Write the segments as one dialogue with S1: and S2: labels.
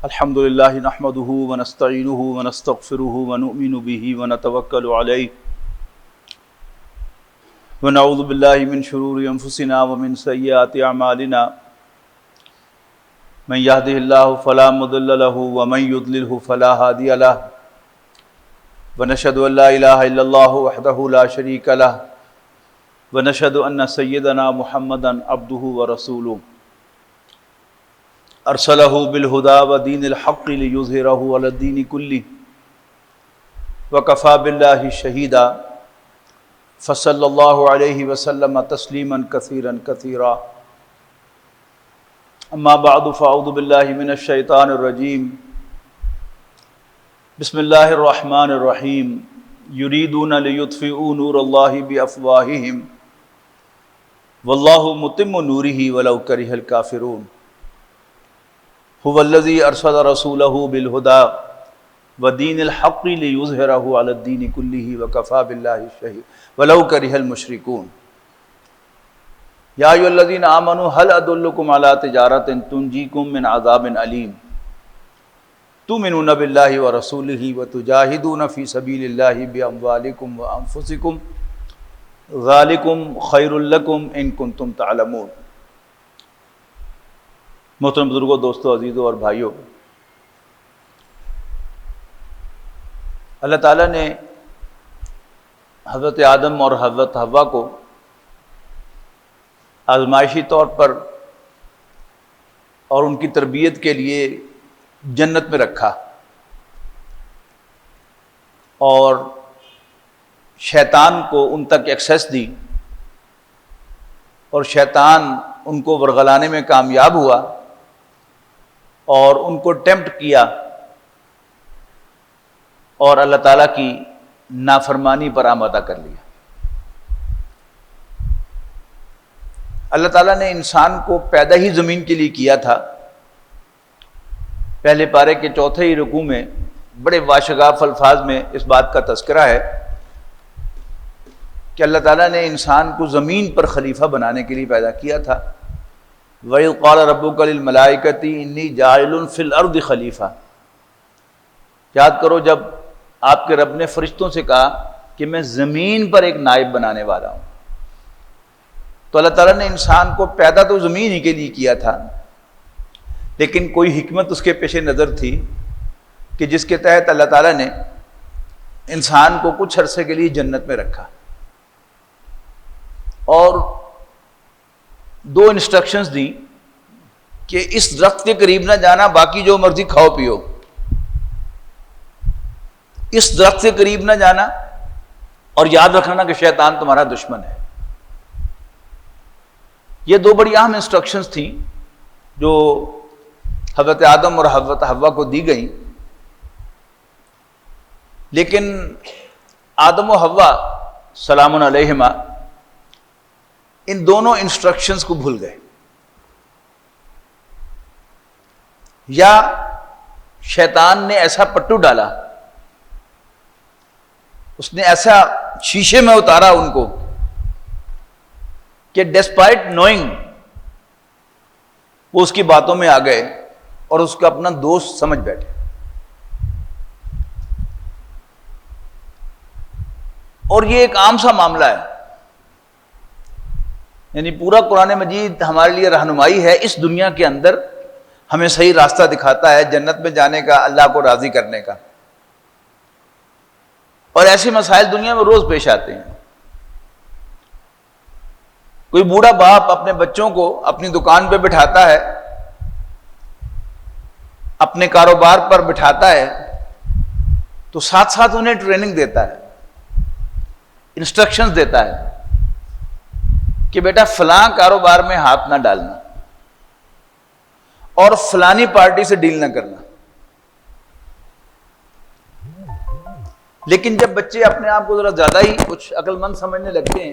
S1: الحمد للہ نحمده ونستعینه ونستغفره ونؤمن به ونتوکل علیہ ونعوذ باللہ من شرور انفسنا ومن سیئات اعمالنا من يهده الله فلا مضل له ومن يضلل فلا هادي له ونشهد ان لا اله الا الله وحده لا شريك له ونشهد ان سيدنا محمدا عبده ورسوله ارسلہ بالہدی ودین الحق لیظہرہ علی الدین کلہ وکفی باللہ شہیدا فصلی اللہ علیہ وسلم تسلیما کثیرا کثیرا اما بعد فاعوذ باللہ من الشیطان الرجیم بسم اللہ الرحمن الرحیم یریدون لیطفئوا نور اللہ بافواہہم واللہ متم نورہ ولو کرہ الکافرون هو الذی ارسل رسولہ بالہدی ودین الحق لیظہرہ علی الدین کلہ وکفی باللہ شہیدا ولو کرہ المشرکون یا ایھا الذین آمنوا هل ادلکم علی تجارۃ تنجیکم من عذاب علیم تؤمنون باللہ ورسولہ وتجاہدون فی سبیل اللہ باموالکم وانفسکم ذالکم خیر لکم ان کنتم تعلمون۔ محترم بزرگوں، دوستوں، عزیزوں اور بھائیوں، اللہ تعالیٰ نے حضرت آدم اور حضرت حوا کو آزمائشی طور پر اور ان کی تربیت کے لیے جنت میں رکھا اور شیطان کو ان تک ایکسیس دی اور شیطان ان کو ورغلانے میں کامیاب ہوا اور ان کو ٹیمپٹ کیا اور اللہ تعالیٰ کی نافرمانی پر آمادہ کر لیا۔ اللہ تعالیٰ نے انسان کو پیدا ہی زمین کے لیے کیا تھا۔ پہلے پارے کے چوتھے ہی رکوع میں بڑے واشگاف الفاظ میں اس بات کا تذکرہ ہے کہ اللہ تعالیٰ نے انسان کو زمین پر خلیفہ بنانے کے لیے پیدا کیا تھا۔ وَإِذْ قَالَ رَبُّكَ لِلْمَلَائِكَةِ إِنِّي جَاعِلٌ فِي الْأَرْضِ خلیفہ، یاد کرو جب آپ کے رب نے فرشتوں سے کہا کہ میں زمین پر ایک نائب بنانے والا ہوں، تو اللہ تعالیٰ نے انسان کو پیدا تو زمین ہی کے لیے کیا تھا، لیکن کوئی حکمت اس کے پیش نظر تھی کہ جس کے تحت اللہ تعالیٰ نے انسان کو کچھ عرصے کے لیے جنت میں رکھا اور دو انسٹرکشنز دی کہ اس درخت کے قریب نہ جانا، باقی جو مرضی کھاؤ پیو، اس درخت کے قریب نہ جانا اور یاد رکھنا کہ شیطان تمہارا دشمن ہے۔ یہ دو بڑی اہم انسٹرکشنز تھیں جو حضرت آدم اور حضرت حوا کو دی گئیں، لیکن آدم و حوا سلام علیہما ان دونوں انسٹرکشنز کو بھول گئے، یا شیطان نے ایسا پٹو ڈالا، اس نے ایسا شیشے میں اتارا ان کو کہ ڈسپائٹ نوئنگ وہ اس کی باتوں میں آ گئے اور اس کا اپنا دوست سمجھ بیٹھے۔ اور یہ ایک عام سا معاملہ ہے، یعنی پورا قرآن مجید ہمارے لیے رہنمائی ہے، اس دنیا کے اندر ہمیں صحیح راستہ دکھاتا ہے جنت میں جانے کا، اللہ کو راضی کرنے کا۔ اور ایسے مسائل دنیا میں روز پیش آتے ہیں۔ کوئی بوڑھا باپ اپنے بچوں کو اپنی دکان پہ بٹھاتا ہے، اپنے کاروبار پر بٹھاتا ہے، تو ساتھ ساتھ انہیں ٹریننگ دیتا ہے، انسٹرکشنز دیتا ہے کہ بیٹا فلاں کاروبار میں ہاتھ نہ ڈالنا اور فلانی پارٹی سے ڈیل نہ کرنا۔ لیکن جب بچے اپنے آپ کو ذرا زیادہ ہی کچھ عقل مند سمجھنے لگتے ہیں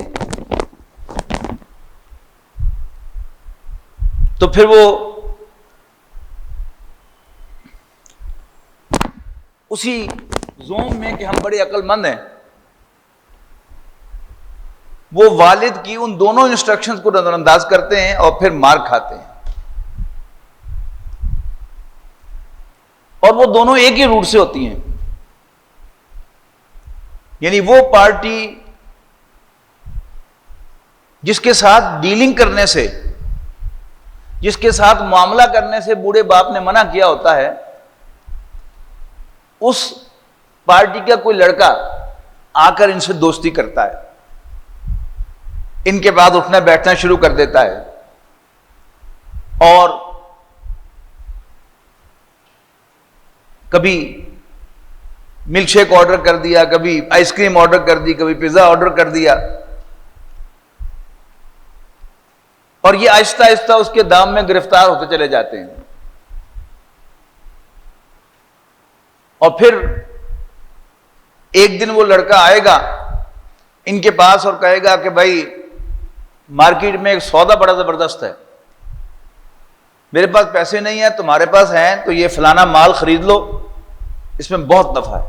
S1: تو پھر وہ اسی زوم میں کہ ہم بڑے عقل مند ہیں، وہ والد کی ان دونوں انسٹرکشنز کو نظر انداز کرتے ہیں اور پھر مار کھاتے ہیں۔ اور وہ دونوں ایک ہی روٹ سے ہوتی ہیں. یعنی وہ پارٹی جس کے ساتھ ڈیلنگ کرنے سے، جس کے ساتھ معاملہ کرنے سے بوڑھے باپ نے منع کیا ہوتا ہے، اس پارٹی کا کوئی لڑکا آ کر ان سے دوستی کرتا ہے، ان کے بعد اٹھنا بیٹھنا شروع کر دیتا ہے، اور کبھی ملک شیک آرڈر کر دیا، کبھی آئس کریم آرڈر کر دی، کبھی پیزا آرڈر کر دیا، اور یہ آہستہ آہستہ اس کے دام میں گرفتار ہوتے چلے جاتے ہیں. اور پھر ایک دن وہ لڑکا آئے گا ان کے پاس اور کہے گا کہ بھائی مارکیٹ میں ایک سودا بڑا زبردست ہے، میرے پاس پیسے نہیں ہیں، تمہارے پاس ہیں تو یہ فلانا مال خرید لو، اس میں بہت نفع ہے.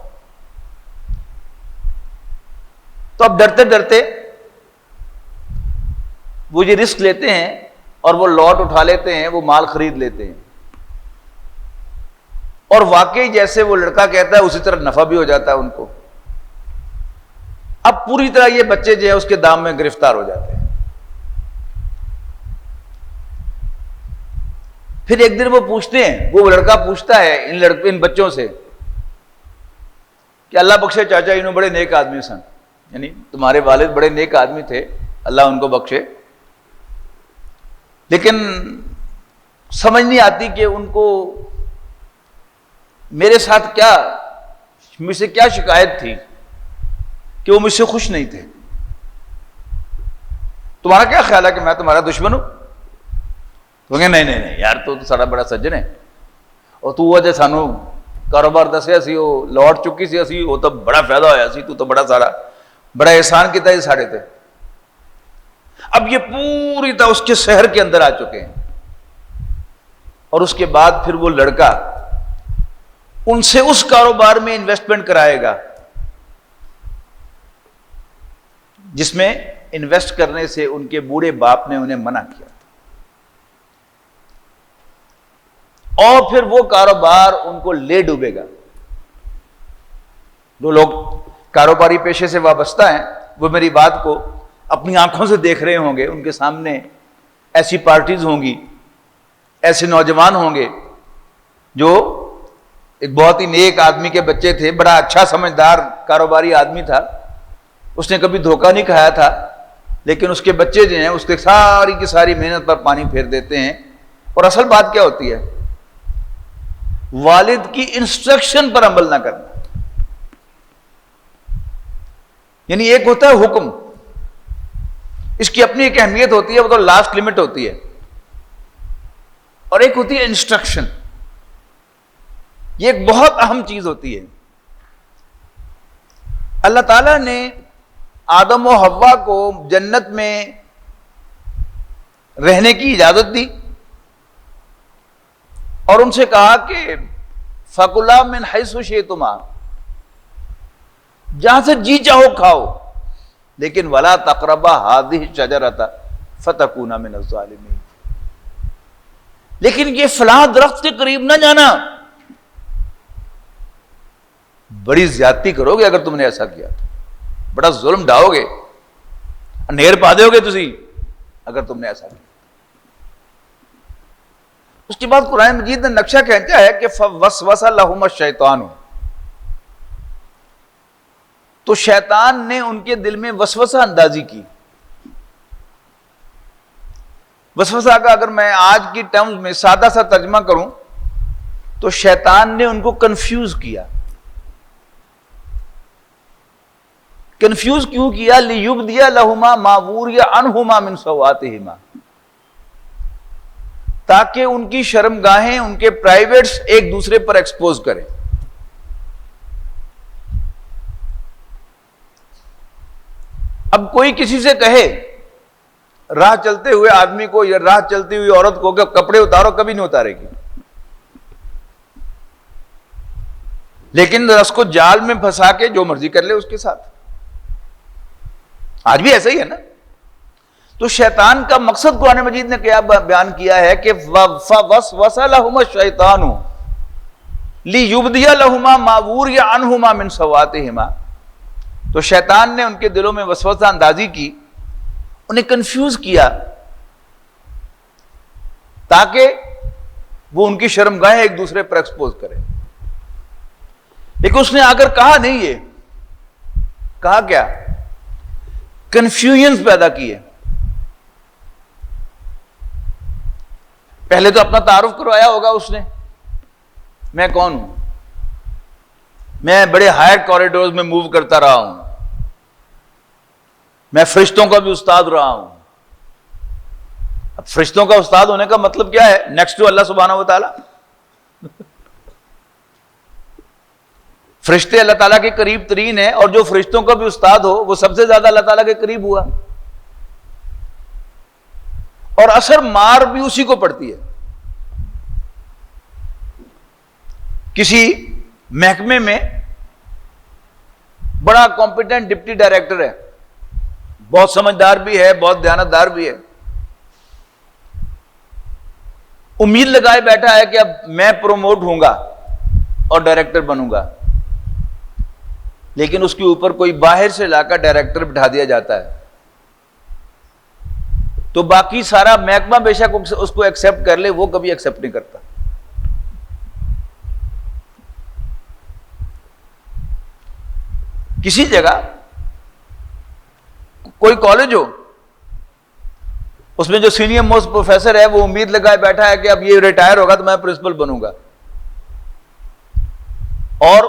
S1: تو اب ڈرتے ڈرتے وہ یہ رسک لیتے ہیں اور وہ لاٹ اٹھا لیتے ہیں، وہ مال خرید لیتے ہیں، اور واقعی جیسے وہ لڑکا کہتا ہے اسی طرح نفع بھی ہو جاتا ہے ان کو. اب پوری طرح یہ بچے جو ہے اس کے دام میں گرفتار ہو جاتے ہیں. پھر ایک دن وہ پوچھتے ہیں، وہ لڑکا پوچھتا ہے ان بچوں سے کہ اللہ بخشے چاچا انہوں بڑے نیک آدمی سن، یعنی تمہارے والد بڑے نیک آدمی تھے، اللہ ان کو بخشے، لیکن سمجھ نہیں آتی کہ ان کو میرے ساتھ کیا، مجھ سے کیا شکایت تھی کہ وہ مجھ سے خوش نہیں تھے. تمہارا کیا خیال ہے کہ میں تمہارا دشمن ہوں؟ تو کہیں نہیں نہیں نہیں یار، تو سارا بڑا سجن ہے، اور تو وجہ سانو کاروبار دسیا سی، وہ لوٹ چکی سی اسی، وہ تو بڑا فائدہ ہویا سی، تو بڑا سارا بڑا احسان کیتا ہے ساڑے تے. اب یہ پوری طرح اس کے شہر کے اندر آ چکے ہیں، اور اس کے بعد پھر وہ لڑکا ان سے اس کاروبار میں انویسٹمنٹ کرائے گا جس میں انویسٹ کرنے سے ان کے بوڑھے باپ نے انہیں منع کیا، اور پھر وہ کاروبار ان کو لے ڈوبے گا. جو لوگ کاروباری پیشے سے وابستہ ہیں وہ میری بات کو اپنی آنکھوں سے دیکھ رہے ہوں گے، ان کے سامنے ایسی پارٹیز ہوں گی، ایسے نوجوان ہوں گے جو ایک بہت ہی نیک آدمی کے بچے تھے، بڑا اچھا سمجھدار کاروباری آدمی تھا، اس نے کبھی دھوکہ نہیں کھایا تھا، لیکن اس کے بچے جو ہیں اس کے ساری کی ساری محنت پر پانی پھیر دیتے ہیں. اور اصل بات کیا ہوتی ہے؟ والد کی انسٹرکشن پر عمل نہ کرنا. یعنی ایک ہوتا ہے حکم، اس کی اپنی ایک اہمیت ہوتی ہے، وہ تو لاسٹ لمٹ ہوتی ہے، اور ایک ہوتی ہے انسٹرکشن، یہ ایک بہت اہم چیز ہوتی ہے. اللہ تعالیٰ نے آدم و حوا کو جنت میں رہنے کی اجازت دی اور ان سے کہا کہ فَكُلَا مِنْ حَيْثُ شِئْتُمَا، جہاں سے جی چاہو کھاؤ، لیکن وَلَا تَقْرَبَا هَٰذِهِ الشَّجَرَةَ فَتَكُونَا مِنَ الظَّالِمِينَ، لیکن یہ فلاں درخت کے قریب نہ جانا، بڑی زیادتی کرو گے اگر تم نے ایسا کیا، بڑا ظلم ڈھاؤ گے، انھیر پا دو گے تسی اگر تم نے ایسا کیا. اس کے بعد قرآن مجید نے نقشہ کہتا ہے کہ فَوَسْوَسَ لَهُمَا الشَّيْطَانُ، تو شیطان نے ان کے دل میں وسوسہ اندازی کی. وسوسہ کا اگر میں آج کی ٹرمز میں سادہ سا ترجمہ کروں تو شیطان نے ان کو کنفیوز کیا. کنفیوز کیوں کیا؟ لِيُبْدِيَ لَهُمَا مَا وُورِيَ عَنْهُمَا مِنْ سَوْآتِهِمَا، تاکہ ان کی شرمگاہیں، ان کے پرائیویٹس ایک دوسرے پر ایکسپوز کریں. اب کوئی کسی سے کہے راہ چلتے ہوئے آدمی کو یا راہ چلتی ہوئی عورت کو کہ کپڑے اتارو، کبھی نہیں اتارے گی، لیکن رس کو جال میں پھنسا کے جو مرضی کر لے اس کے ساتھ. آج بھی ایسا ہی ہے نا. تو شیطان کا مقصد قرآن مجید نے کیا بیان کیا ہے کہ فَوَسْوَسَ لَهُمَا الشَّيْطَانُ، لِيُبْدِيَ لَهُمَا مَا وُرِيَ عَنْهُمَا مِنْ سَوَآتِهِمَا، تو شیطان نے ان کے دلوں میں وسوسہ اندازی کی، انہیں کنفیوز کیا تاکہ وہ ان کی شرمگاہیں ایک دوسرے پر ایکسپوز کرے. لیکن اس نے آ کر کہا نہیں، یہ کہا کیا؟ کنفیوژن پیدا کی ہے. پہلے تو اپنا تعارف کروایا ہوگا اس نے، میں کون ہوں، میں بڑے ہائر کوریڈورز میں موو کرتا رہا ہوں، میں فرشتوں کا بھی استاد رہا ہوں. اب فرشتوں کا استاد ہونے کا مطلب کیا ہے؟ نیکسٹ ٹو اللہ سبحانہ و تعالی. فرشتے اللہ تعالیٰ کے قریب ترین ہیں، اور جو فرشتوں کا بھی استاد ہو وہ سب سے زیادہ اللہ تعالیٰ کے قریب ہوا. اور اثر مار بھی اسی کو پڑتی ہے. کسی محکمے میں بڑا کمپیٹنٹ ڈپٹی ڈائریکٹر ہے، بہت سمجھدار بھی ہے، بہت دیانتدار بھی ہے، امید لگائے بیٹھا ہے کہ اب میں پروموٹ ہوں گا اور ڈائریکٹر بنوں گا. لیکن اس کے اوپر کوئی باہر سے لا کر ڈائریکٹر بٹھا دیا جاتا ہے، تو باقی سارا محکمہ بے شک اس کو ایکسپٹ کر لے، وہ کبھی ایکسپٹ نہیں کرتا. کسی جگہ کوئی کالج ہو، اس میں جو سینئر موسٹ پروفیسر ہے وہ امید لگائے بیٹھا ہے کہ اب یہ ریٹائر ہوگا تو میں پرنسپل بنوں گا، اور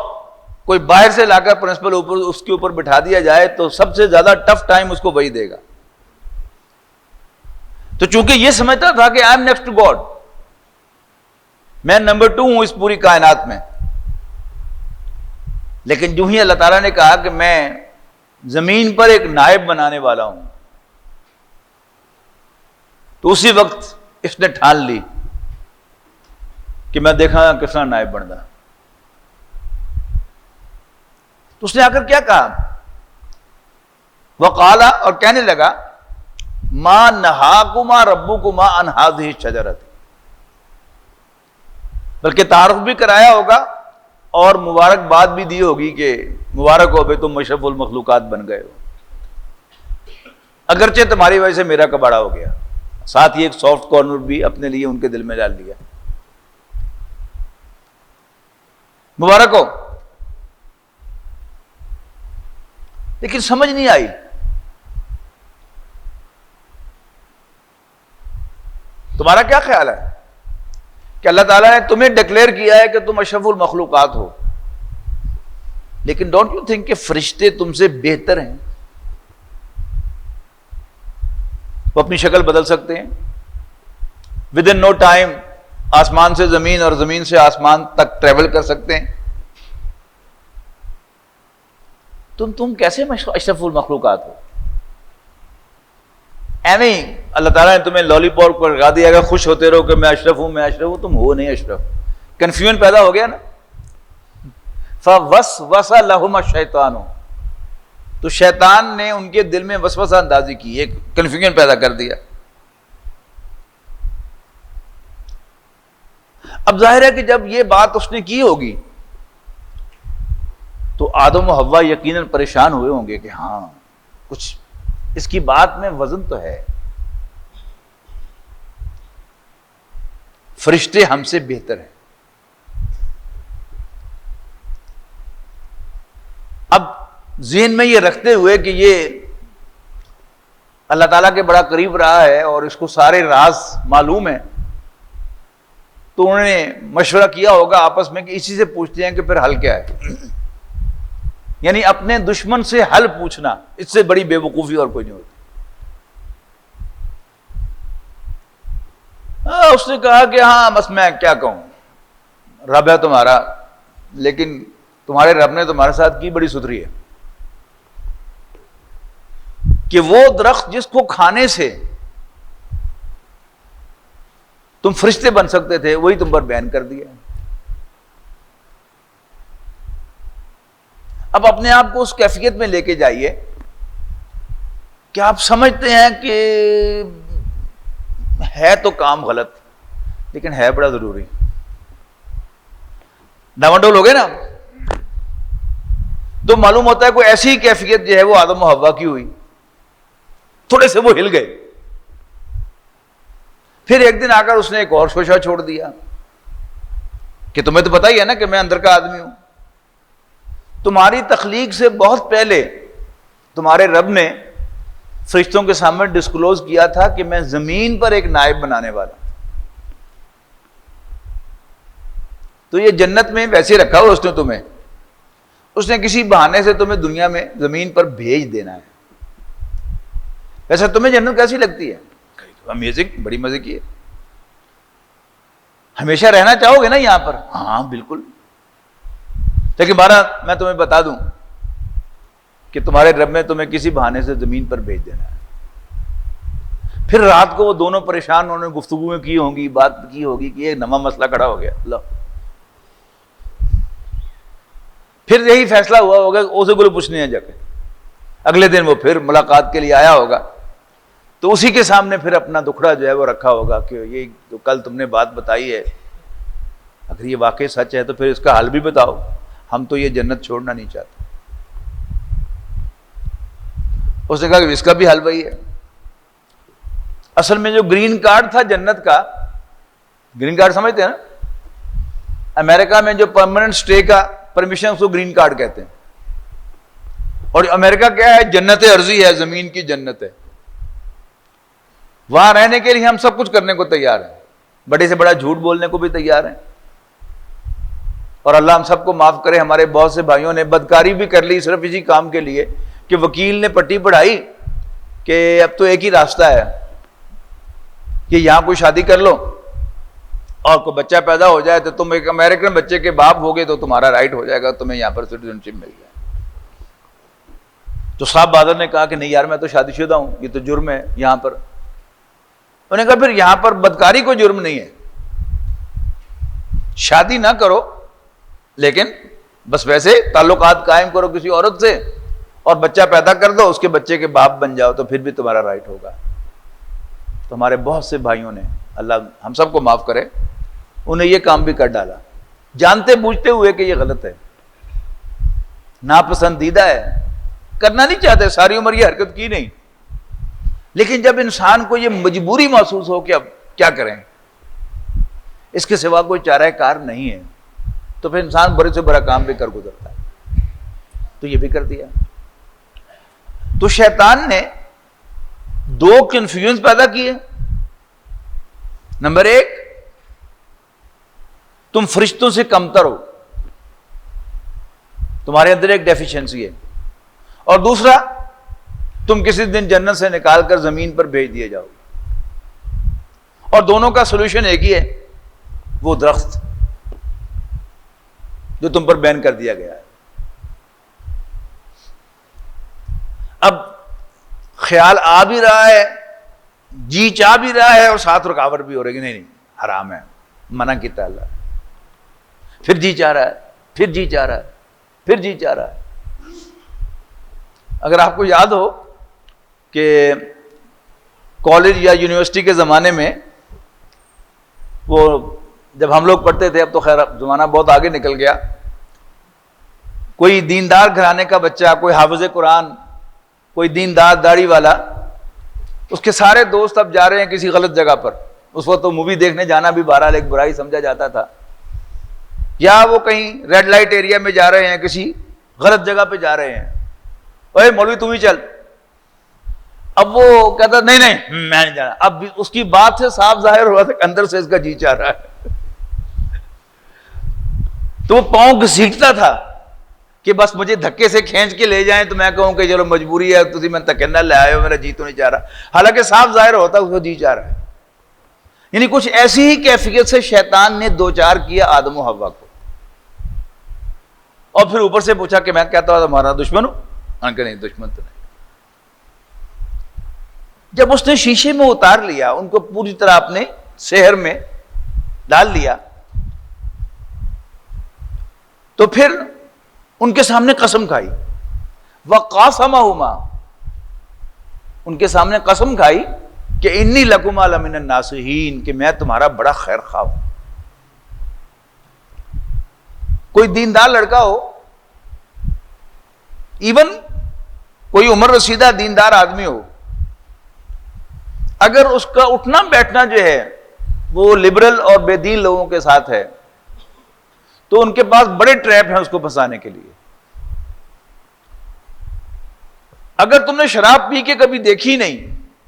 S1: کوئی باہر سے لا کر پرنسپل اس کے اوپر بٹھا دیا جائے تو سب سے زیادہ ٹف ٹائم اس کو وہی دے گا. تو چونکہ یہ سمجھتا تھا کہ I am next to God, میں نمبر 2 ہوں اس پوری کائنات میں، لیکن جو ہی اللہ تعالیٰ نے کہا کہ میں زمین پر ایک نائب بنانے والا ہوں، تو اسی وقت اس نے ٹھان لی کہ میں دیکھا کس طرح نائب بننا. تو اس نے آ کر کیا کہا؟ وقالا، اور کہنے لگا، ما نہاکما ربکما عن ہذہ الشجرۃ، بلکہ تعارف بھی کرایا ہوگا اور مبارکباد بھی دی ہوگی کہ مبارک ہو بھائی تم اشرف المخلوقات بن گئے ہو، اگرچہ تمہاری وجہ سے میرا کباڑا ہو گیا. ساتھ ہی ایک سافٹ کارنر بھی اپنے لیے ان کے دل میں ڈال دیا، مبارک ہو. لیکن سمجھ نہیں آئی. تمہارا کیا خیال ہے کہ اللہ تعالیٰ نے تمہیں ڈکلیئر کیا ہے کہ تم اشرف المخلوقات ہو، لیکن ڈونٹ یو تھنک کہ فرشتے تم سے بہتر ہیں؟ وہ اپنی شکل بدل سکتے ہیں، ود ان نو ٹائم آسمان سے زمین اور زمین سے آسمان تک ٹریول کر سکتے ہیں. تم کیسے اشرف المخلوقات ہو؟ ایویں اللہ تعالیٰ نے تمہیں لالی پاپ پر لگا دیا، اگر خوش ہوتے رہو کہ میں اشرف ہوں میں اشرف ہوں، تم ہو نہیں اشرف. کنفیوژن پیدا ہو گیا نا. فوسوس لہما الشیطان، تو شیطان نے ان کے دل میں وسوسہ اندازی کی، ایک کنفیوژن پیدا کر دیا. اب ظاہر ہے کہ جب یہ بات اس نے کی ہوگی تو آدم و حوا یقیناً پریشان ہوئے ہوں گے کہ ہاں کچھ اس کی بات میں وزن تو ہے، فرشتے ہم سے بہتر ہیں. اب ذہن میں یہ رکھتے ہوئے کہ یہ اللہ تعالیٰ کے بڑا قریب رہا ہے اور اس کو سارے راز معلوم ہیں، تو انہوں نے مشورہ کیا ہوگا آپس میں کہ اسی سے پوچھتے ہیں کہ پھر حل کیا ہے. یعنی اپنے دشمن سے حل پوچھنا، اس سے بڑی بے وقوفی اور کوئی نہیں ہوتی. اس نے کہا کہ ہاں بس میں کیا کہوں، رب ہے تمہارا، لیکن تمہارے رب نے تمہارے ساتھ کی بڑی ستھری ہے کہ وہ درخت جس کو کھانے سے تم فرشتے بن سکتے تھے وہی تم پر بیان کر دیا. اب اپنے آپ کو اس کیفیت میں لے کے جائیے کہ آپ سمجھتے ہیں کہ ہے تو کام غلط لیکن ہے بڑا ضروری. ڈاواڈول ہو گئے نا. تو معلوم ہوتا ہے کوئی ایسی کیفیت جو ہے وہ آدم و حوا کی ہوئی, تھوڑے سے وہ ہل گئے. پھر ایک دن آ کر اس نے ایک اور شوشہ چھوڑ دیا کہ تمہیں تو پتا ہی ہے نا کہ میں اندر کا آدمی ہوں. تمہاری تخلیق سے بہت پہلے تمہارے رب نے فرشتوں کے سامنے ڈسکلوز کیا تھا کہ میں زمین پر ایک نائب بنانے والا ہوں. تو یہ جنت میں ویسے رکھا ہو اس نے تمہیں, اس نے کسی بہانے سے تمہیں دنیا میں زمین پر بھیج دینا ہے. ویسے تمہیں جنت کیسی لگتی ہے؟ امیزنگ, بڑی مزے کی ہے. ہمیشہ رہنا چاہو گے نا یہاں پر؟ ہاں بالکل. لیکن بہرحال میں تمہیں بتا دوں کہ تمہارے رب نے تمہیں کسی بہانے سے زمین پر بھیج دینا ہے. پھر رات کو وہ دونوں پریشان, انہوں نے گفتگو کی ہوں گی, بات کی ہوگی کہ یہ نواں مسئلہ کھڑا ہو گیا. اللہ, پھر یہی فیصلہ ہوا ہوگا اسے کو پوچھنے ہیں جا کے. اگلے دن وہ پھر ملاقات کے لیے آیا ہوگا, تو اسی کے سامنے پھر اپنا دکھڑا جو ہے وہ رکھا ہوگا کہ یہ جو کل تم نے بات بتائی ہے, اگر یہ واقعی سچ ہے تو پھر اس کا حل بھی بتاؤ, ہم تو یہ جنت چھوڑنا نہیں چاہتے. اس نے کہا کہ اس کا بھی حل وہی ہے. اصل میں جو گرین کارڈ تھا جنت کا, گرین کارڈ سمجھتے ہیں نا, امریکہ میں جو پرماننٹ سٹے کا پرمیشن اس کو گرین کارڈ کہتے ہیں. اور امریکہ کیا ہے؟ جنت ارضی ہے, زمین کی جنت ہے. وہاں رہنے کے لیے ہم سب کچھ کرنے کو تیار ہیں, بڑے سے بڑا جھوٹ بولنے کو بھی تیار ہیں. اور اللہ ہم سب کو معاف کرے, ہمارے بہت سے بھائیوں نے بدکاری بھی کر لی صرف اسی کام کے لیے کہ وکیل نے پٹی پڑھائی کہ اب تو ایک ہی راستہ ہے کہ یہاں کوئی شادی کر لو اور کوئی بچہ پیدا ہو جائے تو تم ایک امریکن بچے کے باپ ہوگے تو تمہارا رائٹ ہو جائے گا, تمہیں یہاں پر سٹیزن شپ مل جائے. تو صاحب بادر نے کہا کہ نہیں یار, میں تو شادی شدہ ہوں, یہ تو جرم ہے یہاں پر. انہوں نے کہا پھر یہاں پر بدکاری کوئی جرم نہیں ہے, شادی نہ کرو لیکن بس ویسے تعلقات قائم کرو کسی عورت سے اور بچہ پیدا کر دو, اس کے بچے کے باپ بن جاؤ, تو پھر بھی تمہارا رائٹ ہوگا. تو ہمارے بہت سے بھائیوں نے, اللہ ہم سب کو معاف کرے, انہیں یہ کام بھی کر ڈالا جانتے بوجھتے ہوئے کہ یہ غلط ہے, ناپسندیدہ ہے, کرنا نہیں چاہتے, ساری عمر یہ حرکت کی نہیں. لیکن جب انسان کو یہ مجبوری محسوس ہو کہ اب کیا کریں, اس کے سوا کوئی چارہ کار نہیں ہے, تو پھر انسان بڑے سے بڑا کام بھی کر گزرتا ہے. تو یہ بھی کر دیا. تو شیطان نے دو کنفیوژن پیدا کیے. نمبر ایک, تم فرشتوں سے کمتر ہو, تمہارے اندر ایک ڈیفیشنسی ہے. اور دوسرا, تم کسی دن جنت سے نکال کر زمین پر بھیج دیے جاؤ. اور دونوں کا سولوشن ایک ہی ہے, وہ درخت جو تم پر بین کر دیا گیا ہے. اب خیال آ بھی رہا ہے, جی چاہ بھی رہا ہے, اور ساتھ رکاوٹ بھی ہو رہی ہے, نہیں حرام ہے, منع کیتا اللہ. پھر جی چاہ رہا ہے, پھر جی چاہ رہا ہے, پھر جی چاہ رہا ہے. اگر آپ کو یاد ہو کہ کالج یا یونیورسٹی کے زمانے میں, وہ جب ہم لوگ پڑھتے تھے, اب تو خیر زمانہ بہت آگے نکل گیا, کوئی دیندار گھرانے کا بچہ, کوئی حافظ قرآن, کوئی دیندار داڑھی والا, اس کے سارے دوست اب جا رہے ہیں کسی غلط جگہ پر. اس وقت تو مووی دیکھنے جانا بھی بہرحال ایک برائی سمجھا جاتا تھا, یا وہ کہیں ریڈ لائٹ ایریا میں جا رہے ہیں, کسی غلط جگہ پہ جا رہے ہیں, اے مولوی تم ہی چل. اب وہ کہتا نہیں میں نہیں جانا. اب اس کی بات سے صاف ظاہر ہوا تھا کہ اندر سے اس کا جی چاہ رہا ہے. تو وہ پاؤں گھسیٹتا تھا کہ بس مجھے دھکے سے کھینچ کے لے جائیں تو میں کہوں کہ چلو مجبوری ہے, تھی میں دھکے نہ لے آئے ہو, میرا جی تو نہیں چاہ رہا. حالانکہ صاف ظاہر ہوتا اس کو جی چاہ رہا ہے. یعنی کچھ ایسی ہی کیفیت سے شیطان نے دو چار کیا آدم و حوا کو, اور پھر اوپر سے پوچھا کہ میں کہتا ہوں تمہارا دشمن ہوں. کہ نہیں, دشمن تو نہیں. جب اس نے شیشے میں اتار لیا, ان کو پوری طرح اپنے سحر میں ڈال لیا, تو پھر ان کے سامنے قسم کھائی. وَقَاسَمَهُمَا, ان کے سامنے قسم کھائی کہ انی لکما لمن الناصحین, کہ میں تمہارا بڑا خیر خواہ ہوں. کوئی دیندار لڑکا ہو، ایون کوئی عمر رسیدہ دیندار آدمی ہو، اگر اس کا اٹھنا بیٹھنا جو ہے وہ لبرل اور بے دین لوگوں کے ساتھ ہے تو ان کے پاس بڑے ٹریپ ہیں اس کو پھنسانے کے لیے. اگر تم نے شراب پی کے کبھی دیکھی نہیں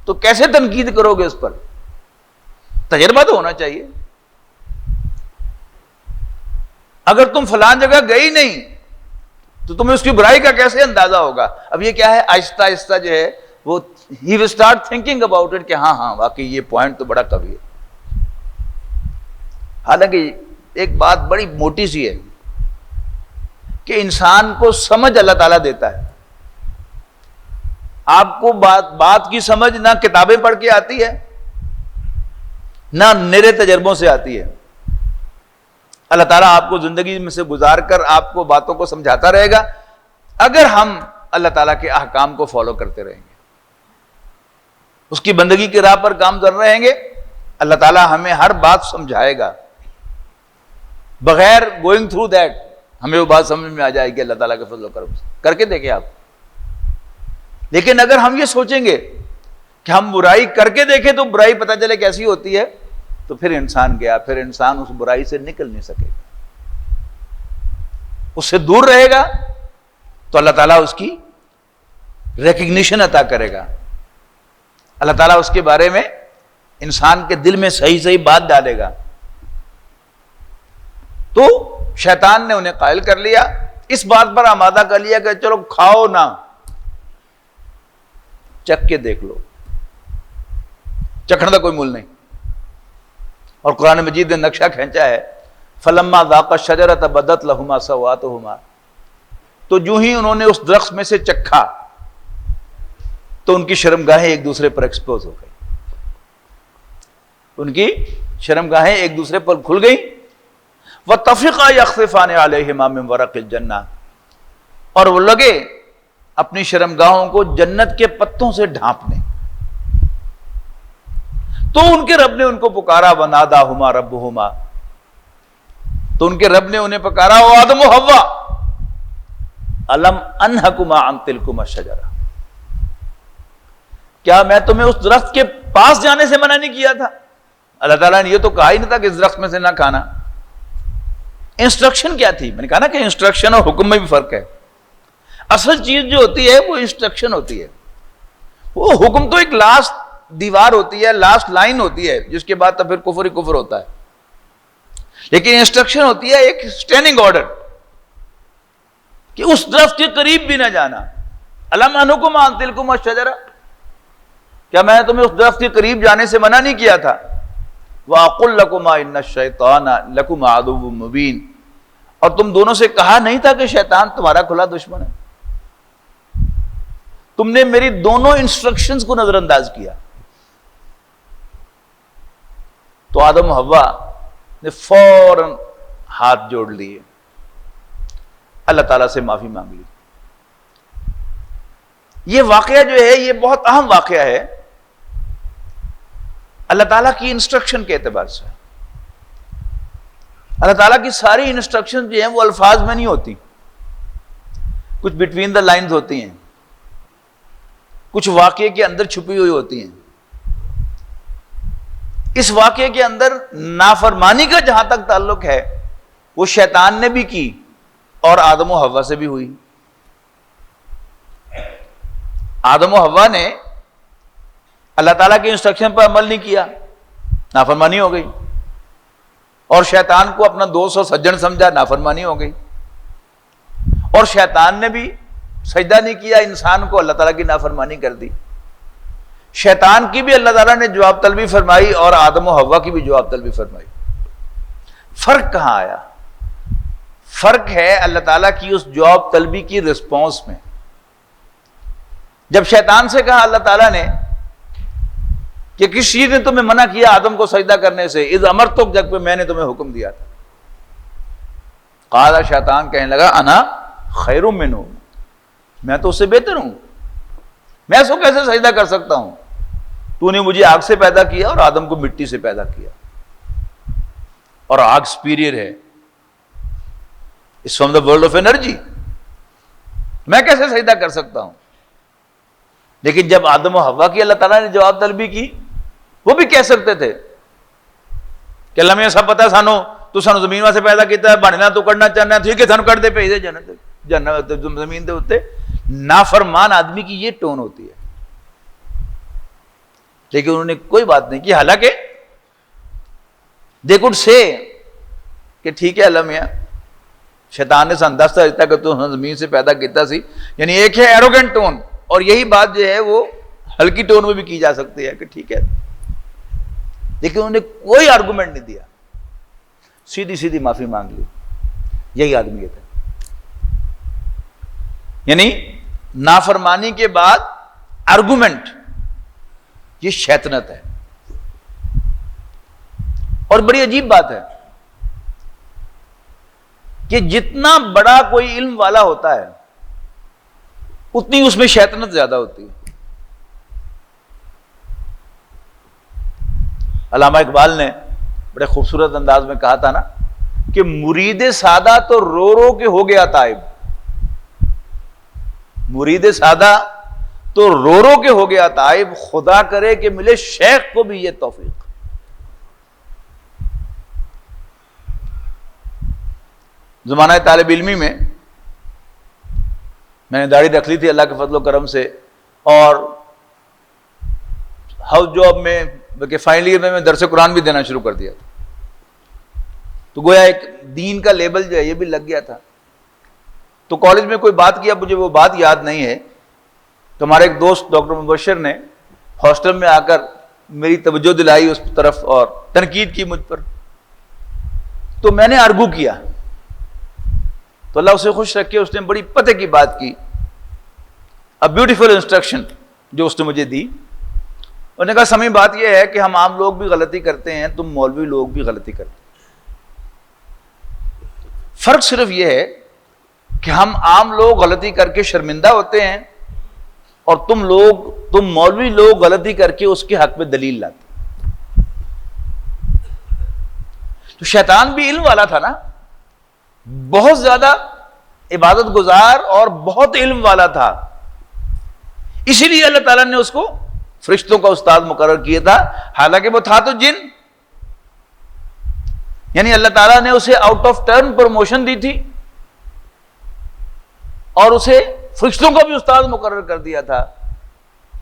S1: تو کیسے تنقید کرو گے اس پر؟ تجربہ تو ہونا چاہیے. اگر تم فلان جگہ گئی نہیں تو تمہیں اس کی برائی کا کیسے اندازہ ہوگا؟ اب یہ کیا ہے، آہستہ آہستہ جو ہے وہ he will start thinking about it کہ ہاں واقعی یہ پوائنٹ تو بڑا قوی ہے. حالانکہ ایک بات بڑی موٹی سی ہے کہ انسان کو سمجھ اللہ تعالیٰ دیتا ہے. آپ کو بات کی سمجھ نہ کتابیں پڑھ کے آتی ہے نہ نرے تجربوں سے آتی ہے. اللہ تعالیٰ آپ کو زندگی میں سے گزار کر آپ کو باتوں کو سمجھاتا رہے گا اگر ہم اللہ تعالیٰ کے احکام کو فالو کرتے رہیں گے، اس کی بندگی کی راہ پر کام کر رہیں گے. اللہ تعالیٰ ہمیں ہر بات سمجھائے گا بغیر گوئنگ تھرو دیٹ. ہمیں وہ بات سمجھ میں آ جائے گی اللہ تعالیٰ کے فضل و کرم سے. کر کے دیکھیں آپ. لیکن اگر ہم یہ سوچیں گے کہ ہم برائی کر کے دیکھیں تو برائی پتہ چلے کیسی ہوتی ہے تو پھر انسان گیا، پھر انسان اس برائی سے نکل نہیں سکے گا، اس سے دور رہے گا تو اللہ تعالیٰ اس کی ریکگنیشن عطا کرے گا. اللہ تعالیٰ اس کے بارے میں انسان کے دل میں صحیح صحیح بات ڈالے گا. تو شیطان نے انہیں قائل کر لیا، اس بات پر آمادہ کر لیا کہ چلو کھاؤ نہ، چکھ کے دیکھ لو. چکھنے کا کوئی مول نہیں. اور قرآن مجید نے نقشہ کھینچا ہے فلما ذاقا الشجرۃ بدت لہما سوآتہما، تو جو ہی انہوں نے اس درخت میں سے چکھا تو ان کی شرمگاہیں ایک دوسرے پر ایکسپوز ہو گئی. ان کی شرمگاہیں ایک دوسرے پر کھل گئیں. وَطَفِقَا يَخْصِفَانِ عَلَيْهِمَا مِنْ وَرَقِ الْجَنَّةِ، اور وہ لگے اپنی شرمگاہوں کو جنت کے پتوں سے ڈھانپنے. تو ان کے رب نے ان کو پکارا وَنَادَاهُمَا رَبُّهُمَا، تو ان کے رب نے انہیں پکارا او آدم و حوا الم انہکما عن تلکما الشجرہ، کیا میں تمہیں اس درخت کے پاس جانے سے منع نہیں کیا تھا؟ اللہ تعالیٰ نے یہ تو کہا ہی نہیں تھا کہ اس درخت میں سے نہ کھانا. انسٹرکشن کیا تھی؟ میں نے کہا نا کہ انسٹرکشن اور حکم میں بھی فرق ہے. اصل چیز جو ہوتی ہے وہ انسٹرکشن ہوتی ہے. وہ حکم تو ایک لاسٹ دیوار ہوتی ہے، لاسٹ لائن ہوتی ہے، جس کے بعد تو پھر کفر ہی کفر ہوتا ہے. لیکن انسٹرکشن ہوتی ہے ایک اسٹینڈنگ آرڈر کہ اس درخت کے قریب بھی نہ جانا. الم انہکما عن تلکما الشجرہ، کیا میں تمہیں اس درخت کے قریب جانے سے منع نہیں کیا تھا؟ وَأَقُلْ لَكُمَا إِنَّ الشَّيْطَانَ لَكُمْ عَدُوٌّ مُّبِينٌ، اور تم دونوں سے کہا نہیں تھا کہ شیطان تمہارا کھلا دشمن ہے؟ تم نے میری دونوں انسٹرکشنز کو نظر انداز کیا. تو آدم و حوا نے فوراً ہاتھ جوڑ لیے، اللہ تعالیٰ سے معافی مانگ لی. یہ واقعہ جو ہے یہ بہت اہم واقعہ ہے اللہ تعالیٰ کی انسٹرکشن کے اعتبار سے. اللہ تعالیٰ کی ساری انسٹرکشن جو ہیں وہ الفاظ میں نہیں ہوتی، کچھ بٹوین دا لائنز ہوتی ہیں، کچھ واقعے کے اندر چھپی ہوئی ہوتی ہیں. اس واقعے کے اندر نافرمانی کا جہاں تک تعلق ہے وہ شیطان نے بھی کی اور آدم و حوا سے بھی ہوئی. آدم و حوا نے اللہ تعالیٰ کے انسٹرکشن پر عمل نہیں کیا، نافرمانی ہو گئی. اور شیطان کو اپنا دوست اور سجن سمجھا، نافرمانی ہو گئی. اور شیطان نے بھی سجدہ نہیں کیا انسان کو، اللہ تعالیٰ کی نافرمانی کر دی. شیطان کی بھی اللہ تعالیٰ نے جواب طلبی فرمائی اور آدم و حوا کی بھی جواب طلبی فرمائی. فرق کہاں آیا؟ فرق ہے اللہ تعالیٰ کی اس جواب طلبی کی رسپانس میں. جب شیطان سے کہا اللہ تعالیٰ نے کہ کس چیز نے تمہیں منع کیا آدم کو سجدہ کرنے سے؟ اذ امرتک، جب کہ میں نے تمہیں حکم دیا تھا. قال، شیطان کہنے لگا انا خیر منہ، میں تو اس سے بہتر ہوں، میں اس کو کیسے سجدہ کر سکتا ہوں؟ تو نے مجھے آگ سے پیدا کیا اور آدم کو مٹی سے پیدا کیا، اور آگ سپیریئر ہے. It's from the world of energy. میں کیسے سجدہ کر سکتا ہوں؟ لیکن جب آدم و حوا کی اللہ تعالیٰ نے جواب طلبی کی، وہ بھی کہہ سکتے تھے کہ اللہ میں سب پتا ہے سانو، تو سانو زمین واسطے پیدا کیتا ہے، بننا تو کرنا چاہنا ہے، ٹھیک ہے سانو کر دے بھیج دے جنت زمین دے اوتے۔ نافرمان آدمی کی یہ ٹون ہوتی ہے، لیکن انہوں نے کوئی بات نہیں کی، حالانکہ they could say کہ ٹھیک ہے اللہ میاں، شیطان نے سن دستا دیتا کہ تو زمین سے پیدا کیتا سی، یعنی ایک ہے ایروگنٹ ٹون، اور یہی بات جو ہے وہ ہلکی ٹون میں بھی کی جا سکتی ہے کہ ٹھیک ہے، لیکن انہوں نے کوئی آرگومنٹ نہیں دیا، سیدھی سیدھی معافی مانگ لی۔ یہی آدمیت ہے، یعنی نافرمانی کے بعد آرگومنٹ، یہ شیطنت ہے۔ اور بڑی عجیب بات ہے کہ جتنا بڑا کوئی علم والا ہوتا ہے اتنی اس میں شیطنت زیادہ ہوتی ہے۔ علامہ اقبال نے بڑے خوبصورت انداز میں کہا تھا نا کہ مرید سادہ تو رو رو کے ہو گیا تائب، مرید سادہ تو رو رو کے ہو گیا تائب، خدا کرے کہ ملے شیخ کو بھی یہ توفیق۔ زمانہ طالب علمی میں نے داڑھی رکھ لی تھی اللہ کے فضل و کرم سے، اور ہاؤس جاب میں بلکہ فائنل ایئر میں درس قرآن بھی دینا شروع کر دیا تھا، تو گویا ایک دین کا لیبل جو ہے یہ بھی لگ گیا تھا۔ تو کالج میں کوئی بات کیا، مجھے وہ بات یاد نہیں ہے، تو ہمارے ایک دوست ڈاکٹر مبشر نے ہاسٹل میں آ کر میری توجہ دلائی اس طرف اور تنقید کی مجھ پر، تو میں نے آرگو کیا، تو اللہ اسے خوش رکھے، اس نے بڑی پتے کی بات کی، ا بیوٹیفل انسٹرکشن جو اس نے مجھے دی۔ انہوں نے کہا سمیع بات یہ ہے کہ ہم عام لوگ بھی غلطی کرتے ہیں، تم مولوی لوگ بھی غلطی کرتے ہیں، فرق صرف یہ ہے کہ ہم عام لوگ غلطی کر کے شرمندہ ہوتے ہیں، اور تم مولوی لوگ غلطی کر کے اس کے حق میں دلیل لاتے۔ تو شیطان بھی علم والا تھا نا، بہت زیادہ عبادت گزار اور بہت علم والا تھا، اسی لیے اللہ تعالیٰ نے اس کو فرشتوں کا استاد مقرر کیا تھا، حالانکہ وہ تھا تو جن، یعنی اللہ تعالیٰ نے اسے آؤٹ آف ٹرن پروموشن دی تھی اور اسے فرشتوں کا بھی استاد مقرر کر دیا تھا،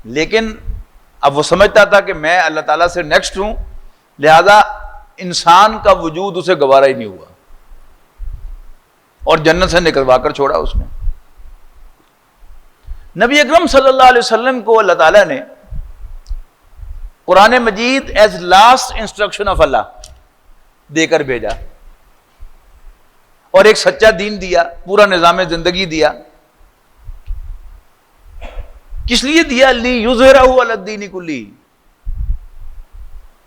S1: لیکن اب وہ سمجھتا تھا کہ میں اللہ تعالیٰ سے نیکسٹ ہوں، لہذا انسان کا وجود اسے گوارا ہی نہیں ہوا اور جنت سے نکلوا کر چھوڑا اس نے۔ نبی اکرم صلی اللہ علیہ وسلم کو اللہ تعالیٰ نے قرآن مجید ایز لاسٹ انسٹرکشن آف اللہ دے کر بھیجا، اور ایک سچا دین دیا، پورا نظام زندگی دیا۔ کس لیے دیا؟ لِیُظْہِرَہُ عَلَى الدِّینِ کُلِّهِ،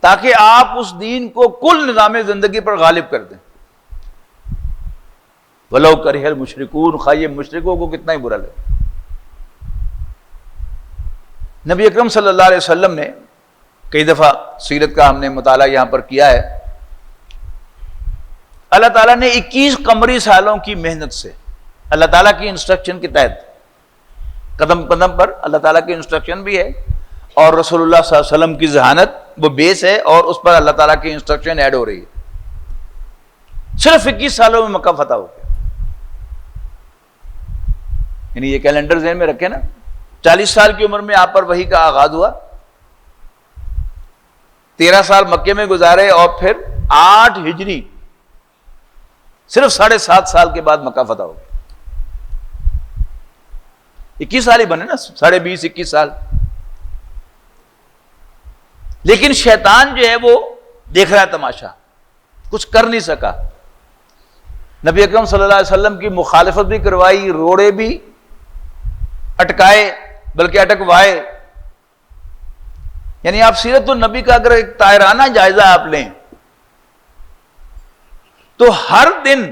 S1: تاکہ آپ اس دین کو کل نظام زندگی پر غالب کر دیں۔ وَلَوْ كَرِهَ الْمُشْرِكُونَ، خواہ یہ مشرکوں کو کتنا ہی برا لگے۔ نبی اکرم صلی اللہ علیہ وسلم نے کئی دفعہ سیرت کا ہم نے مطالعہ یہاں پر کیا ہے، اللہ تعالیٰ نے 21 قمری سالوں کی محنت سے اللہ تعالیٰ کی انسٹرکشن کے تحت قدم قدم پر اللہ تعالیٰ کی انسٹرکشن بھی ہے، اور رسول اللہ صلی اللہ علیہ وسلم کی ذہانت وہ بیس ہے، اور اس پر اللہ تعالیٰ کی انسٹرکشن ایڈ ہو رہی ہے۔ صرف 21 سالوں میں مکہ فتح ہو گیا، یعنی یہ کیلنڈر ذہن میں رکھیں نا، 40 سال کی عمر میں آپ پر وحی کا آغاز ہوا، 13 سال مکے میں گزارے، اور پھر 8 ہجری صرف 7.5 سال کے بعد مکہ فتح ہو گیا۔ 21 سال ہی بنے نا، 20.5 21 سال۔ لیکن شیطان جو ہے وہ دیکھ رہا ہے تماشا، کچھ کر نہیں سکا۔ نبی اکرم صلی اللہ علیہ وسلم کی مخالفت بھی کروائی، روڑے بھی اٹکائے، بلکہ اٹکوائے۔ یعنی آپ سیرت النبی کا اگر ایک طائرانہ جائزہ آپ لیں تو ہر دن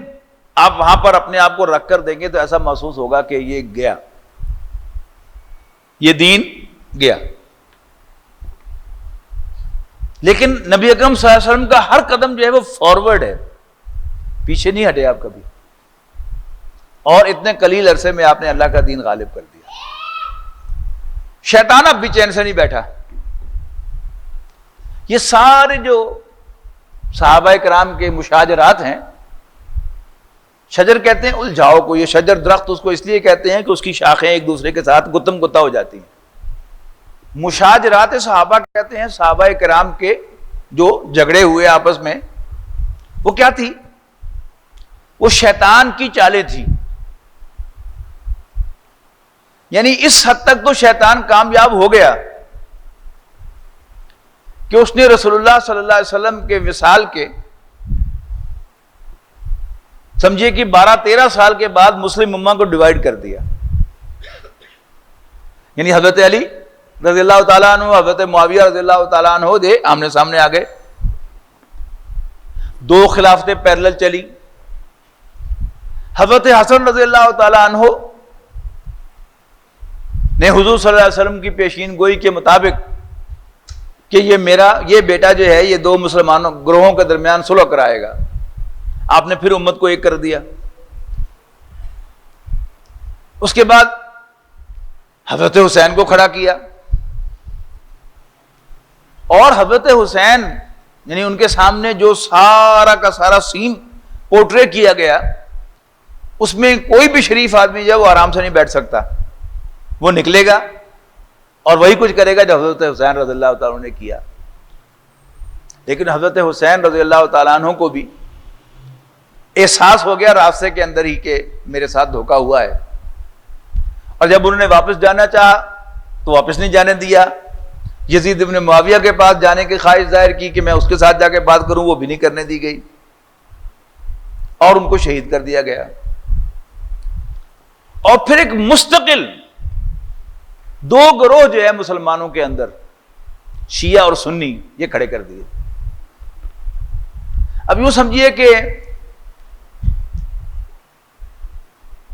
S1: آپ وہاں پر اپنے آپ کو رکھ کر دیں گے تو ایسا محسوس ہوگا کہ یہ گیا، یہ دین گیا۔ لیکن نبی اکرم صلی اللہ علیہ وسلم کا ہر قدم جو ہے وہ فارورڈ ہے، پیچھے نہیں ہٹے آپ کبھی۔ اور اتنے قلیل عرصے میں آپ نے اللہ کا دین غالب کر دیا. شیطان اب بھی چین سے نہیں بیٹھا. یہ سارے جو صحابہ کرام کے مشاجرات ہیں، شجر کہتے ہیں الجھاؤ کو. یہ شجر درخت اس کو اس لیے کہتے ہیں کہ اس کی شاخیں ایک دوسرے کے ساتھ گتم گتا ہو جاتی ہیں. مشاجرات صحابہ کہتے ہیں صحابہ کرام کے جو جھگڑے ہوئے آپس میں، وہ کیا تھی؟ وہ شیطان کی چالیں تھی. یعنی اس حد تک تو شیطان کامیاب ہو گیا کہ اس نے رسول اللہ صلی اللہ علیہ وسلم کے وصال کے سمجھیے کہ 12-13 سال کے بعد مسلم امہ کو ڈیوائیڈ کر دیا. یعنی حضرت علی رضی اللہ تعالیٰ عنہ، حضرت معاویہ رضی اللہ تعالیٰ عنہ دے آمنے سامنے آ گئے. 2 خلافتیں پیرلل چلی. حضرت حسن رضی اللہ تعالیٰ عنہ نے حضور صلی اللہ علیہ وسلم کی پیشین گوئی کے مطابق کہ یہ بیٹا جو ہے یہ 2 مسلمانوں گروہوں کے درمیان صلح کرائے گا. آپ نے پھر امت کو ایک کر دیا. اس کے بعد حضرت حسین کو کھڑا کیا، اور حضرت حسین یعنی ان کے سامنے جو سارا کا سارا سین پورٹری کیا گیا، اس میں کوئی بھی شریف آدمی جو وہ آرام سے نہیں بیٹھ سکتا. وہ نکلے گا اور وہی کچھ کرے گا جو حضرت حسین رضی اللہ تعالیٰ عنہ نے کیا. لیکن حضرت حسین رضی اللہ تعالیٰ عنہ کو بھی احساس ہو گیا راستے کے اندر ہی کہ میرے ساتھ دھوکا ہوا ہے، اور جب انہوں نے واپس جانا چاہا تو واپس نہیں جانے دیا. یزید ابن معاویہ کے پاس جانے کی خواہش ظاہر کی کہ میں اس کے ساتھ جا کے بات کروں، وہ بھی نہیں کرنے دی گئی اور ان کو شہید کر دیا گیا. اور پھر ایک مستقل 2 گروہ جو ہے مسلمانوں کے اندر، شیعہ اور سنی، یہ کھڑے کر دیے. اب یوں سمجھیے کہ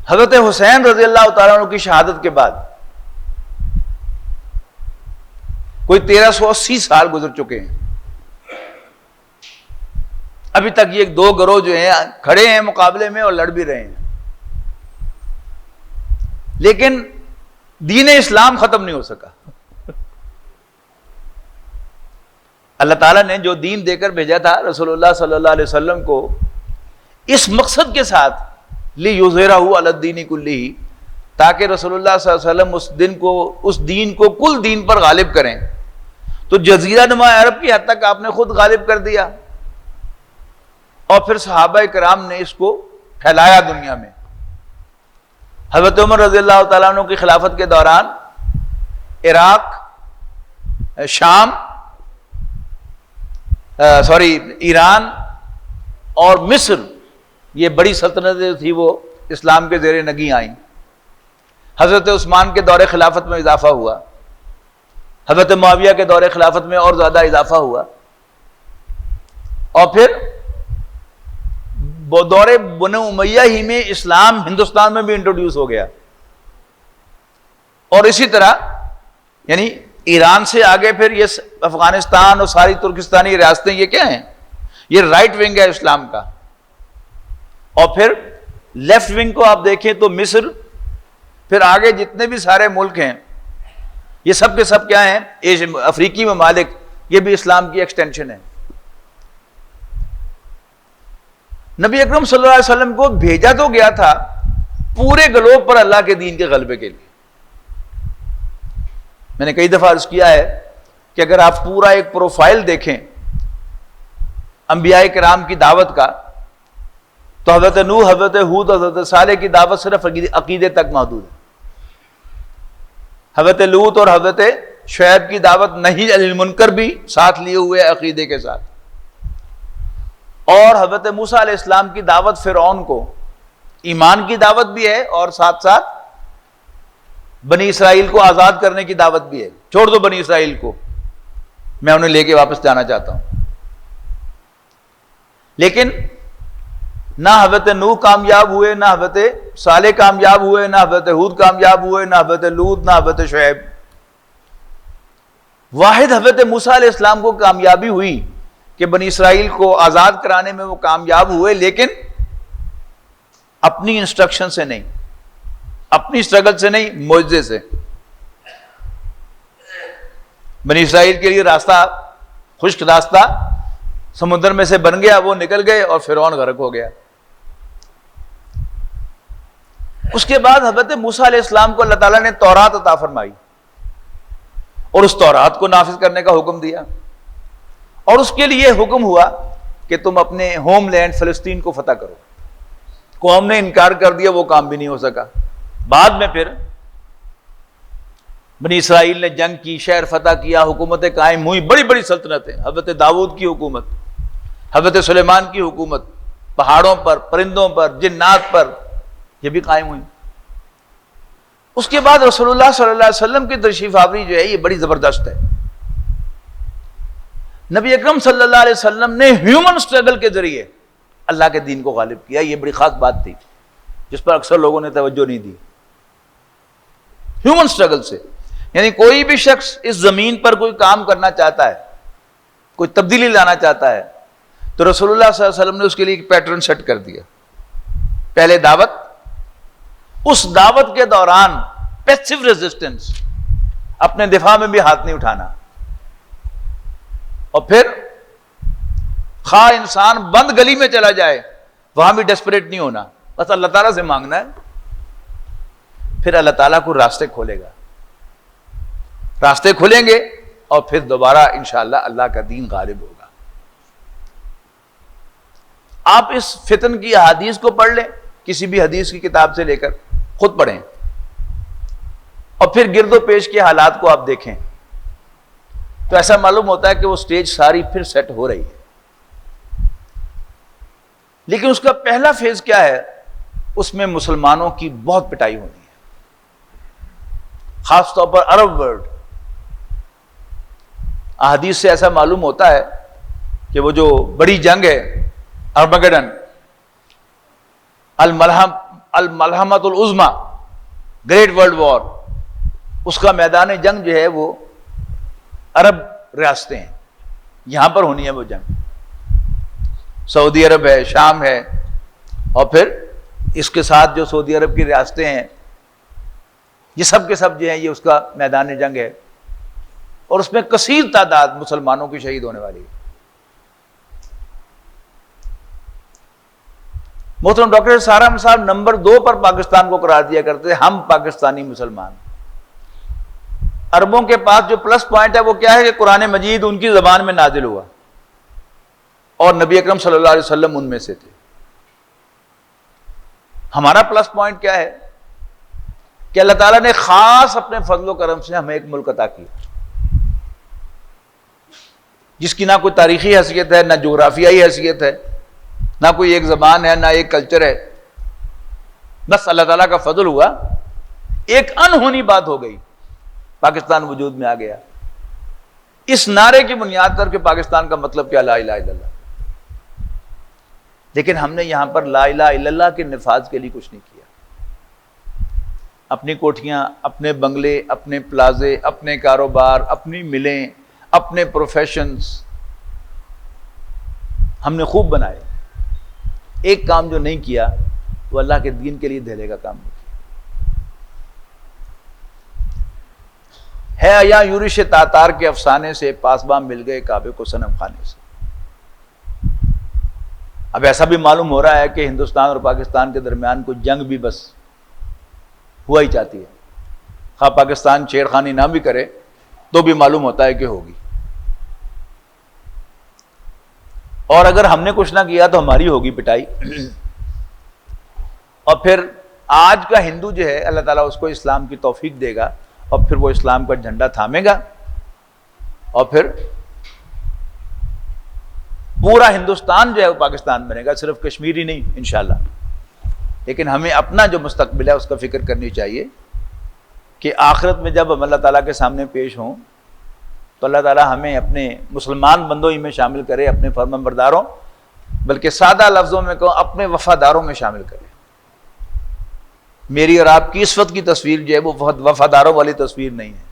S1: حضرت حسین رضی اللہ تعالیٰ عنہ کی شہادت کے بعد کوئی 1380 سال گزر چکے ہیں. ابھی تک یہ 2 گروہ جو ہیں کھڑے ہیں مقابلے میں اور لڑ بھی رہے ہیں، لیکن دین اسلام ختم نہیں ہو سکا. اللہ تعالیٰ نے جو دین دے کر بھیجا تھا رسول اللہ صلی اللہ علیہ وسلم کو، اس مقصد کے ساتھ لِیُظْہِرَہُ عَلَى الدِّینِ کُلِّہِ، تاکہ رسول اللہ صلی اللہ علیہ وسلم اس دین کو کل دین پر غالب کریں. تو جزیرہ نما عرب کی حد تک آپ نے خود غالب کر دیا، اور پھر صحابہ کرام نے اس کو پھیلایا دنیا میں. حضرت عمر رضی اللہ تعالیٰ عنہ کی خلافت کے دوران عراق، شام، ایران اور مصر، یہ بڑی سلطنتیں تھی، وہ اسلام کے زیر نگیں آئیں. حضرت عثمان کے دور خلافت میں اضافہ ہوا، حضرت معاویہ کے دور خلافت میں اور زیادہ اضافہ ہوا، اور پھر دور بنو امیہ ہی میں اسلام ہندوستان میں بھی انٹروڈیوس ہو گیا. اور اسی طرح یعنی ایران سے آگے پھر یہ افغانستان اور ساری ترکستانی ریاستیں، یہ کیا ہیں؟ یہ رائٹ ونگ ہے اسلام کا. اور پھر لیفٹ ونگ کو آپ دیکھیں تو مصر، پھر آگے جتنے بھی سارے ملک ہیں یہ سب کے سب کیا ہیں؟ افریقی ممالک، یہ بھی اسلام کی ایکسٹینشن ہے. نبی اکرم صلی اللہ علیہ وسلم کو بھیجا تو گیا تھا پورے گلوب پر اللہ کے دین کے غلبے کے لیے. میں نے کئی دفعہ عرض کیا ہے کہ اگر آپ پورا ایک پروفائل دیکھیں انبیاء کرام کی دعوت کا، تو حضرت نوح، حضرت ہود، حضرت صالح کی دعوت صرف عقیدے تک محدود ہے. حضرت لوط اور حضرت شعیب کی دعوت نہی عن المنکر بھی ساتھ لیے ہوئے عقیدے کے ساتھ. اور حضرت موسیٰ علیہ السلام کی دعوت فرعون کو ایمان کی دعوت بھی ہے، اور ساتھ ساتھ بنی اسرائیل کو آزاد کرنے کی دعوت بھی ہے. چھوڑ دو بنی اسرائیل کو، میں انہیں لے کے واپس جانا چاہتا ہوں. لیکن نہ حضرت نوح کامیاب ہوئے، نہ حضرت صالح کامیاب ہوئے، نہ حضرت ہود کامیاب ہوئے، نہ حضرت لوط، نہ حضرت شعیب. واحد حضرت موسیٰ علیہ السلام کو کامیابی ہوئی کہ بنی اسرائیل کو آزاد کرانے میں وہ کامیاب ہوئے، لیکن اپنی انسٹرکشن سے نہیں، اپنی اسٹرگل سے نہیں، معجزے سے۔ بنی اسرائیل کے لیے راستہ، خشک راستہ سمندر میں سے بن گیا، وہ نکل گئے اور فرعون غرق ہو گیا۔ اس کے بعد حضرت موسیٰ علیہ السلام کو اللہ تعالیٰ نے تورات عطا فرمائی اور اس تورات کو نافذ کرنے کا حکم دیا، اور اس کے لیے حکم ہوا کہ تم اپنے ہوم لینڈ فلسطین کو فتح کرو۔ قوم نے انکار کر دیا، وہ کام بھی نہیں ہو سکا۔ بعد میں پھر بنی اسرائیل نے جنگ کی، شہر فتح کیا، حکومتیں قائم ہوئی، بڑی بڑی سلطنتیں، حضرت داؤد کی حکومت، حضرت سلیمان کی حکومت، پہاڑوں پر، پرندوں پر، جنات پر، یہ بھی قائم ہوئی۔ اس کے بعد رسول اللہ صلی اللہ علیہ وسلم کی تشریف آوری جو ہے یہ بڑی زبردست ہے۔ نبی اکرم صلی اللہ علیہ وسلم نے ہیومن سٹرگل کے ذریعے اللہ کے دین کو غالب کیا۔ یہ بڑی خاص بات تھی جس پر اکثر لوگوں نے توجہ نہیں دی۔ ہیومن سٹرگل سے، یعنی کوئی بھی شخص اس زمین پر کوئی کام کرنا چاہتا ہے، کوئی تبدیلی لانا چاہتا ہے، تو رسول اللہ صلی اللہ علیہ وسلم نے اس کے لیے ایک پیٹرن سیٹ کر دیا۔ پہلے دعوت، اس دعوت کے دوران پیسیو ریزسٹنس، اپنے دفاع میں بھی ہاتھ نہیں اٹھانا، اور پھر خواہ انسان بند گلی میں چلا جائے وہاں بھی ڈیسپریٹ نہیں ہونا، بس اللہ تعالیٰ سے مانگنا ہے، پھر اللہ تعالیٰ کو راستے کھولے گا، راستے کھلیں گے اور پھر دوبارہ انشاءاللہ اللہ کا دین غالب ہوگا۔ آپ اس فتن کی احادیث کو پڑھ لیں، کسی بھی حدیث کی کتاب سے لے کر خود پڑھیں، اور پھر گرد و پیش کے حالات کو آپ دیکھیں تو ایسا معلوم ہوتا ہے کہ وہ سٹیج ساری پھر سیٹ ہو رہی ہے۔ لیکن اس کا پہلا فیز کیا ہے؟ اس میں مسلمانوں کی بہت پٹائی ہونی ہے، خاص طور پر عرب ورلڈ۔ احادیث سے ایسا معلوم ہوتا ہے کہ وہ جو بڑی جنگ ہے ارمگڈن، الملحمۃ العظمی، گریٹ ورلڈ وار، اس کا میدان جنگ جو ہے وہ عرب ریاستیں ہیں، یہاں پر ہونی ہے وہ جنگ۔ سعودی عرب ہے، شام ہے، اور پھر اس کے ساتھ جو سعودی عرب کی ریاستیں ہیں، یہ سب کے سب جو ہیں یہ اس کا میدان جنگ ہے، اور اس میں کثیر تعداد مسلمانوں کی شہید ہونے والی ہے۔ محترم ڈاکٹر سارا صاحب نمبر 2 پر پاکستان کو قرار دیا کرتے تھے، ہم پاکستانی مسلمان۔ عربوں کے پاس جو پلس پوائنٹ ہے وہ کیا ہے کہ قرآن مجید ان کی زبان میں نازل ہوا، اور نبی اکرم صلی اللہ علیہ وسلم ان میں سے تھے۔ ہمارا پلس پوائنٹ کیا ہے کہ اللہ تعالیٰ نے خاص اپنے فضل و کرم سے ہمیں ایک ملک عطا کیا، جس کی نہ کوئی تاریخی حیثیت ہے، نہ جغرافیائی حیثیت ہے، نہ کوئی ایک زبان ہے، نہ ایک کلچر ہے، بس اللہ تعالیٰ کا فضل ہوا، ایک انہونی بات ہو گئی، پاکستان وجود میں آ گیا۔ اس نعرے کی بنیاد پر کہ پاکستان کا مطلب کیا، لا الہ الا اللہ، لیکن ہم نے یہاں پر لا الہ الا اللہ کے نفاذ کے لیے کچھ نہیں کیا۔ اپنی کوٹھیاں، اپنے بنگلے، اپنے پلازے، اپنے کاروبار، اپنی ملیں، اپنے پروفیشنز ہم نے خوب بنائے، ایک کام جو نہیں کیا وہ اللہ کے دین کے لیے دھیلے کا کام نہیں کیا۔ ہے یا یورش تاتار کے افسانے سے، پاسباں مل گئے کعبے کو صنم خانے سے۔ اب ایسا بھی معلوم ہو رہا ہے کہ ہندوستان اور پاکستان کے درمیان کوئی جنگ بھی بس ہوا ہی چاہتی ہے، خواہ پاکستان چھیڑخانی نہ بھی کرے تو بھی معلوم ہوتا ہے کہ ہوگی، اور اگر ہم نے کچھ نہ کیا تو ہماری ہوگی پٹائی۔ اور پھر آج کا ہندو جو ہے اللہ تعالیٰ اس کو اسلام کی توفیق دے گا، اور پھر وہ اسلام کا جھنڈا تھامے گا، اور پھر پورا ہندوستان جو ہے وہ پاکستان بنے گا، صرف کشمیر ہی نہیں انشاءاللہ۔ لیکن ہمیں اپنا جو مستقبل ہے اس کا فکر کرنی چاہیے کہ آخرت میں جب ہم اللہ تعالیٰ کے سامنے پیش ہوں تو اللہ تعالیٰ ہمیں اپنے مسلمان بندوں ہی میں شامل کرے، اپنے فرمانبرداروں، بلکہ سادہ لفظوں میں کہوں اپنے وفاداروں میں شامل کرے۔ میری اور آپ کی اس وقت کی تصویر جو ہے وہ وفاداروں والی تصویر نہیں ہے،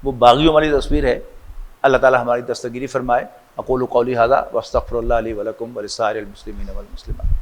S1: وہ باغیوں والی تصویر ہے۔ اللہ تعالیٰ ہماری دستگیری فرمائے۔ اقول قولی ھذا واستغفر اللہ لی ولکم ولسائر المسلمین والمسلمات۔